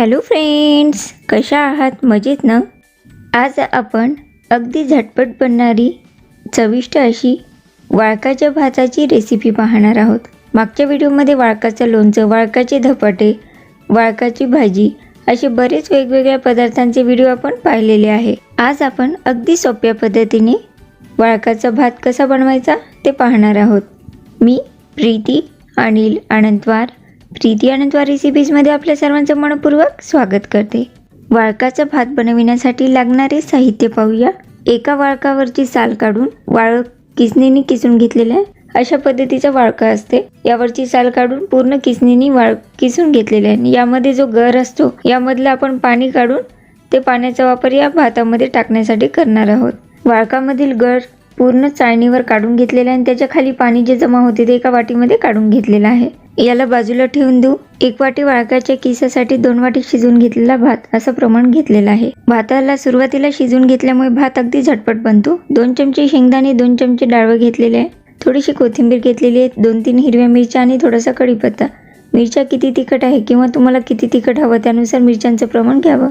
Hello friends, कशा आहात? मजेत ना? आज आपण अगदी झटपट बनणारी चविष्ट अशी वाळकाच्या भाताची रेसिपी पाहणार आहोत. मागच्या व्हिडिओमध्ये वाळकाचं लोणचं, वाळकाचे धपाटे, वाळकाची भाजी असे बरेच वेगवेगळ्या पदार्थांचे व्हिडिओ आपण पाहिलेले आहे. आज आपण अगदी सोप्या पद्धतीने वाळकाचा भात कसा बनवायचा ते पाहणार आहोत. मी प्रीती अनंतवार रेसिपीजमध्ये आपल्या सर्वांचं मनपूर्वक स्वागत करते. वाळकाचा भात बनविण्यासाठी लागणारे साहित्य पाहूया. एका वाळकावरची साल काढून वाळक किसणीने किसून घेतलेलं आहे. अशा पद्धतीचा वाळका असते. यावरची साल काढून पूर्ण किसणीने किसून घेतलेले आहे. यामध्ये जो गर असतो यामधलं आपण पाणी काढून ते पाण्याचा वापर या भातामध्ये टाकण्यासाठी करणार आहोत. वाळकामधील गर पूर्ण चाळणीवर काढून घेतलेला आहे आणि त्याच्या खाली पाणी जे जमा होते ते एका वाटीमध्ये काढून घेतलेलं आहे. याला बाजूला ठेवून देऊ. 1 वाटी वाळकाच्या किसासाठी 2 वाटी शिजवून घेतलेला भात असं प्रमाण घेतलेलं आहे. भाताला सुरुवातीला शिजवून घेतल्यामुळे भात अगदी झटपट बनतो. 2 चमचे शेंगदाणे, 2 चमचे डाळवं घेतलेले आहे. थोडीशी कोथिंबीर घेतलेली आहे, 2-3 हिरव्या मिरच्या आणि थोडासा कढीपत्ता. मिरच्या किती तिखट आहे किंवा तुम्हाला किती तिखट हवं त्यानुसार मिरच्यांचं प्रमाण घ्यावं.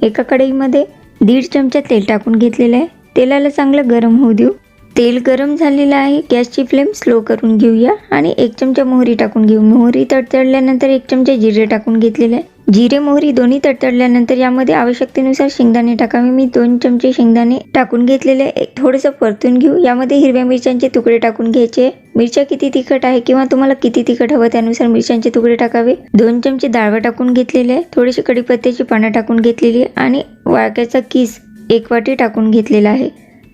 एका कढईमध्ये 1.5 चमचा तेल टाकून घेतलेलं आहे. तेलाला चांगलं गरम होऊ देऊ. तेल गरम झालेलं आहे. गॅसची फ्लेम स्लो करून घेऊया आणि 1 चमचा मोहरी टाकून घेऊ. मोहरी तडतडल्यानंतर 1 चमचा जिरे टाकून घेतलेले आहे. जिरे मोहरी दोन्ही तडतडल्यानंतर यामध्ये आवश्यकतेनुसार शेंगदाणे टाकावे. मी 2 चमचे शेंगदाणे टाकून घेतलेले. थोडंसं परतून घेऊ. यामध्ये हिरव्या मिरच्यांचे तुकडे टाकून घ्यायचे. मिरच्या किती तिखट आहे किंवा तुम्हाला किती तिखट हवं त्यानुसार मिरच्यांचे तुकडे टाकावे. 2 चमचे डाळवं टाकून घेतलेले आहे. थोडीशी कढीपत्त्याची पानं टाकून घेतलेली आहे आणि वाळक्याचा किस 1 वाटी टाकून घेतलेला आहे.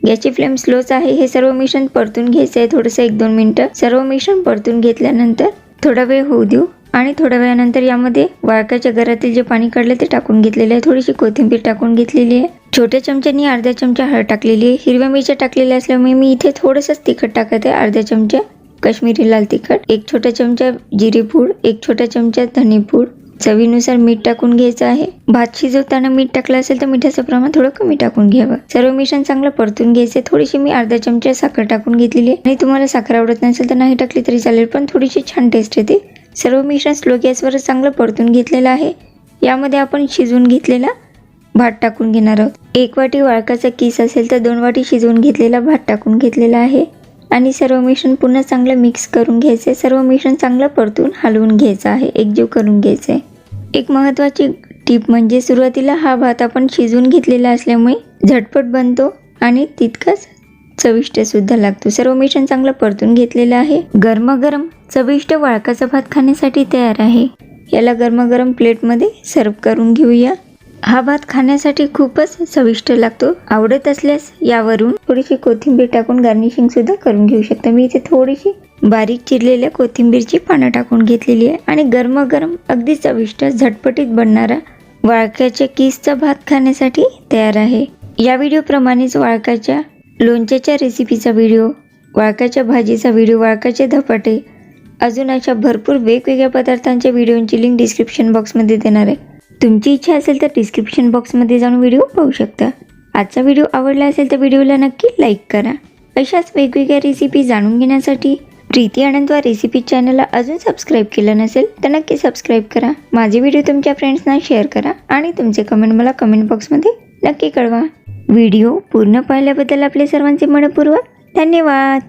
गॅसची फ्लेम स्लोच आहे. हे सर्व मिश्रण परतून घ्यायचं आहे. थोडंसं 1-2 मिनिटं सर्व मिश्रण परतून घेतल्यानंतर थोडा वेळ होऊ देऊ आणि थोड्या वेळानंतर यामध्ये वाळकाच्या गरातील जे पाणी काढलं ते टाकून घेतलेलं आहे. थोडीशी कोथिंबीर टाकून घेतलेली आहे. छोट्या चमच्यानी अर्धा चमचा हळद टाकलेली आहे. हिरव्या मिरच्या टाकलेल्या असल्यामुळे मी इथे थोडंसंच तिखट टाकत आहे. अर्धा चमचा काश्मीरी लाल तिखट, 1 छोटा चमचा जिरे पूड, 1 छोटा चमचा धने पूड, चवीनुसार मीठ टाकून घ्यायचं आहे. भात शिजवताना मीठ टाकलं असेल तर मिठाचं प्रमाण थोडं कमी टाकून घ्यावं. सर्व मिश्रण चांगलं परतून घ्यायचं. थोडीशी मी अर्धा चमचा साखर टाकून घेतलेली आहे आणि तुम्हाला साखर आवडत नसेल तर नाही टाकली तरी चालेल, पण थोडीशी छान टेस्ट येते. सर्व मिश्रण स्लो गॅसवर चांगलं परतून घेतलेलं आहे. यामध्ये आपण शिजवून घेतलेला भात टाकून घेणार आहोत. 1 वाटी वाळकाचा किस असेल तर 2 वाटी शिजवून घेतलेला भात टाकून घेतलेला आहे आणि सर्व मिश्रण पुन्हा चांगलं मिक्स करून घ्यायचं. सर्व मिश्रण चांगलं परतून हलवून घ्यायचं आहे, एकजीव करून घ्यायचं आहे. एक महत्त्वाची टिप म्हणजे सुरुवातीला हा भात आपण शिजवून घेतलेला असल्यामुळे झटपट बनतो आणि तितकाच चविष्ट सुद्धा लागतो. सर्व मिश्रण चांगलं परतून घेतलेलं आहे. गरमागरम चविष्ट वाळकाचा भात खाण्यासाठी तयार आहे. याला गरमागरम प्लेटमध्ये सर्व करून घेऊया. हा भात खाण्यासाठी खूपच चविष्ट लागतो. आवडत असल्यास यावरून थोडीशी कोथिंबीर टाकून गार्निशिंग सुद्धा करून घेऊ शकता. मी इथे थोडीशी बारीक चिरलेल्या कोथिंबीरची पानं टाकून घेतलेली आहे आणि गरमागरम अगदी चविष्ट झटपटीत बनणारा वाळक्याच्या किसचा भात खाण्यासाठी तयार आहे. या व्हिडिओप्रमाणेच वाळकाच्या लोणच्याच्या रेसिपीचा व्हिडिओ, वाळकाच्या भाजीचा व्हिडिओ, वाळकाचे धपाटे, अजून अशा भरपूर वेगवेगळ्या पदार्थांच्या व्हिडिओंची लिंक डिस्क्रिप्शन बॉक्समध्ये देणार आहे. तुमची इच्छा असेल तर डिस्क्रिप्शन बॉक्समध्ये जाऊन व्हिडिओ पाहू शकता. आजचा व्हिडिओ आवडला असेल तर व्हिडिओला नक्की लाईक करा. अशाच वेगवेगळ्या रेसिपी जाणून घेण्यासाठी प्रीती अनंतवार रेसिपी चॅनलला अजून सबस्क्राईब केलं नसेल तर नक्की सबस्क्राईब करा. माझे व्हिडिओ तुमच्या फ्रेंड्सना शेअर करा आणि तुमचे कमेंट मला कमेंट बॉक्समध्ये नक्की कळवा. व्हिडिओ पूर्ण पाहिल्याबद्दल आपले सर्वांचे मनपूर्वक धन्यवाद.